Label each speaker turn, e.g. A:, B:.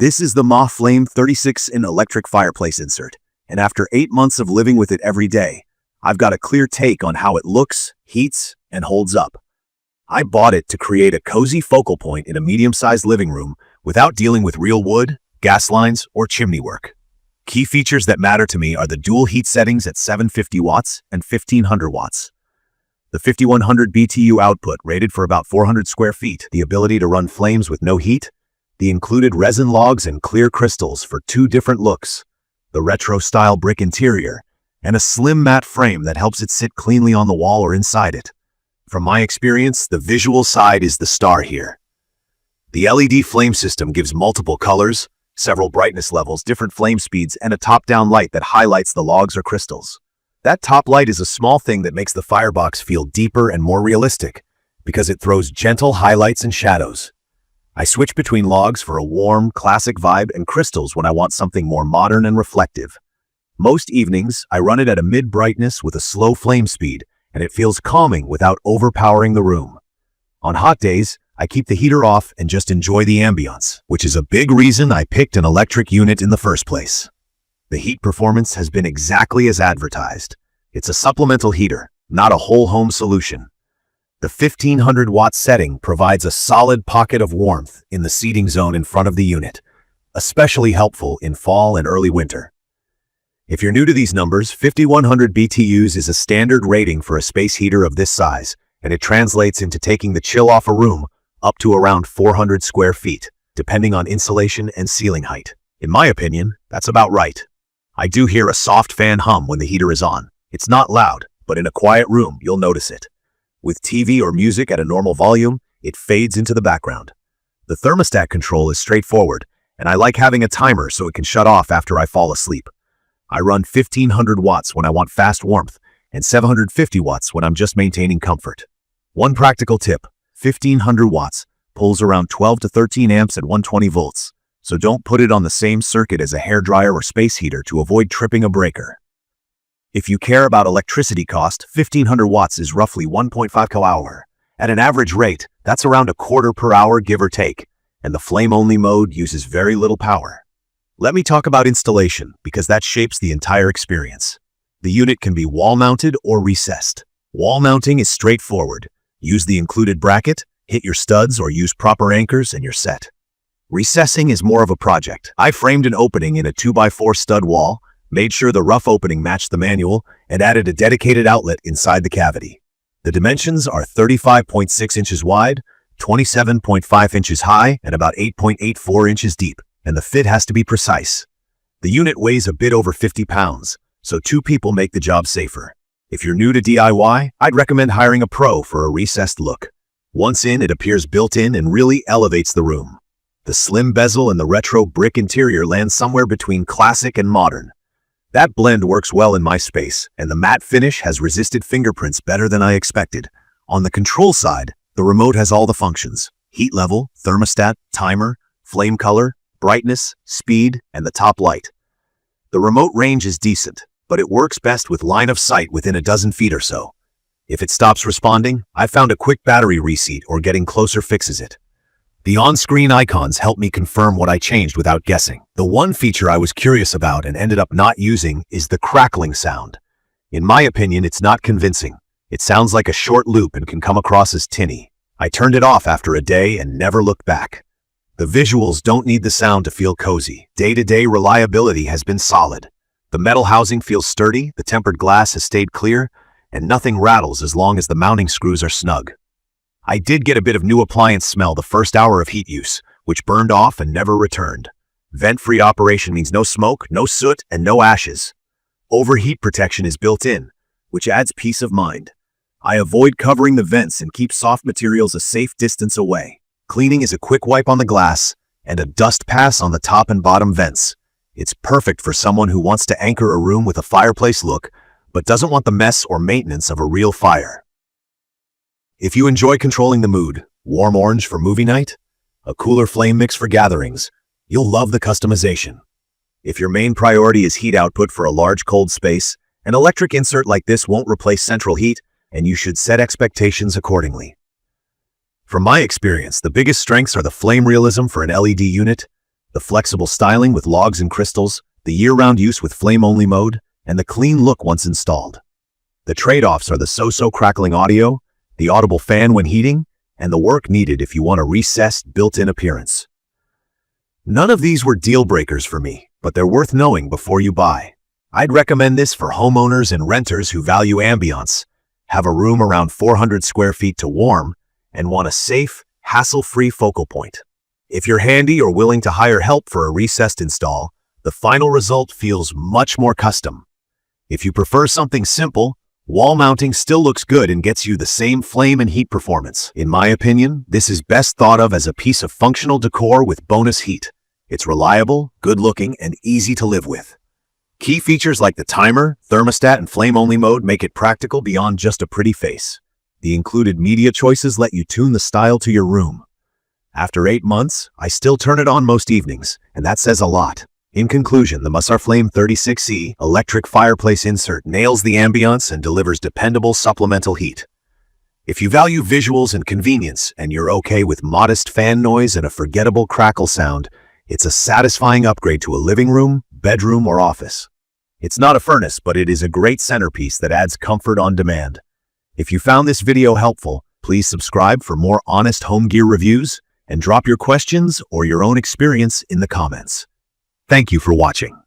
A: This is the Masarflame 36-in electric fireplace insert, and after 8 months of living with it every day, I've got a clear take on how it looks, heats, and holds up. I bought it to create a cozy focal point in a medium-sized living room without dealing with real wood, gas lines, or chimney work. Key features that matter to me are the dual heat settings at 750 watts and 1500 watts. The 5100 BTU output rated for about 400 square feet, the ability to run flames with no heat, the included resin logs and clear crystals for 2 different looks, the retro-style brick interior, and a slim matte frame that helps it sit cleanly on the wall or inside it. From my experience, the visual side is the star here. The LED flame system gives multiple colors, several brightness levels, different flame speeds, and a top-down light that highlights the logs or crystals. That top light is a small thing that makes the firebox feel deeper and more realistic, because it throws gentle highlights and shadows. I switch between logs for a warm, classic vibe and crystals when I want something more modern and reflective. Most evenings, I run it at a mid-brightness with a slow flame speed, and it feels calming without overpowering the room. On hot days, I keep the heater off and just enjoy the ambiance, which is a big reason I picked an electric unit in the first place. The heat performance has been exactly as advertised. It's a supplemental heater, not a whole home solution. The 1500 watt setting provides a solid pocket of warmth in the seating zone in front of the unit, especially helpful in fall and early winter. If you're new to these numbers, 5100 BTUs is a standard rating for a space heater of this size, and it translates into taking the chill off a room up to around 400 square feet, depending on insulation and ceiling height. In my opinion, that's about right. I do hear a soft fan hum when the heater is on. It's not loud, but in a quiet room, you'll notice it. With TV or music at a normal volume, it fades into the background. The thermostat control is straightforward, and I like having a timer so it can shut off after I fall asleep. I run 1500 watts when I want fast warmth, and 750 watts when I'm just maintaining comfort. One practical tip, 1500 watts pulls around 12 to 13 amps at 120 volts, so don't put it on the same circuit as a hairdryer or space heater to avoid tripping a breaker. If you care about electricity cost, 1500 watts is roughly 1.5 kWh. At an average rate, that's around a quarter per hour give or take, and the flame-only mode uses very little power. Let me talk about installation, because that shapes the entire experience. The unit can be wall-mounted or recessed. Wall mounting is straightforward. Use the included bracket, hit your studs, or use proper anchors and you're set. Recessing is more of a project. I framed an opening in a 2x4 stud wall, made sure the rough opening matched the manual, and added a dedicated outlet inside the cavity. The dimensions are 35.6 inches wide, 27.5 inches high, and about 8.84 inches deep, and the fit has to be precise. The unit weighs a bit over 50 pounds, so 2 people make the job safer. If you're new to DIY, I'd recommend hiring a pro for a recessed look. Once in, it appears built-in and really elevates the room. The slim bezel and the retro brick interior land somewhere between classic and modern. That blend works well in my space, and the matte finish has resisted fingerprints better than I expected. On the control side, the remote has all the functions: heat level, thermostat, timer, flame color, brightness, speed, and the top light. The remote range is decent, but it works best with line of sight within a dozen feet or so. If it stops responding, I found a quick battery reseat or getting closer fixes it. The on-screen icons help me confirm what I changed without guessing. The one feature I was curious about and ended up not using is the crackling sound. In my opinion, it's not convincing. It sounds like a short loop and can come across as tinny. I turned it off after a day and never looked back. The visuals don't need the sound to feel cozy. Day-to-day reliability has been solid. The metal housing feels sturdy, the tempered glass has stayed clear, and nothing rattles as long as the mounting screws are snug. I did get a bit of new appliance smell the first hour of heat use, which burned off and never returned. Vent-free operation means no smoke, no soot, and no ashes. Overheat protection is built in, which adds peace of mind. I avoid covering the vents and keep soft materials a safe distance away. Cleaning is a quick wipe on the glass and a dust pass on the top and bottom vents. It's perfect for someone who wants to anchor a room with a fireplace look, but doesn't want the mess or maintenance of a real fire. If you enjoy controlling the mood, warm orange for movie night, a cooler flame mix for gatherings, you'll love the customization. If your main priority is heat output for a large cold space, an electric insert like this won't replace central heat, and you should set expectations accordingly. From my experience, the biggest strengths are the flame realism for an LED unit, The flexible styling with logs and crystals, the year-round use with flame-only mode, and the clean look once installed. The trade-offs are the so-so crackling audio, the audible fan when heating, and the work needed if you want a recessed, built-in appearance. None of these were deal breakers for me, but they're worth knowing before you buy. I'd recommend this for homeowners and renters who value ambiance, have a room around 400 square feet to warm, and want a safe, hassle-free focal point. If you're handy or willing to hire help for a recessed install, the final result feels much more custom. If you prefer something simple, wall mounting still looks good and gets you the same flame and heat performance. In my opinion, this is best thought of as a piece of functional decor with bonus heat. It's reliable, good-looking, and easy to live with. Key features like the timer, thermostat, and flame-only mode make it practical beyond just a pretty face. The included media choices let you tune the style to your room. After 8 months, I still turn it on most evenings, and that says a lot. In conclusion, the Masarflame 36E Electric Fireplace Insert nails the ambiance and delivers dependable supplemental heat. If you value visuals and convenience, and you're okay with modest fan noise and a forgettable crackle sound, it's a satisfying upgrade to a living room, bedroom, or office. It's not a furnace, but it is a great centerpiece that adds comfort on demand. If you found this video helpful, please subscribe for more honest home gear reviews, and drop your questions or your own experience in the comments. Thank you for watching.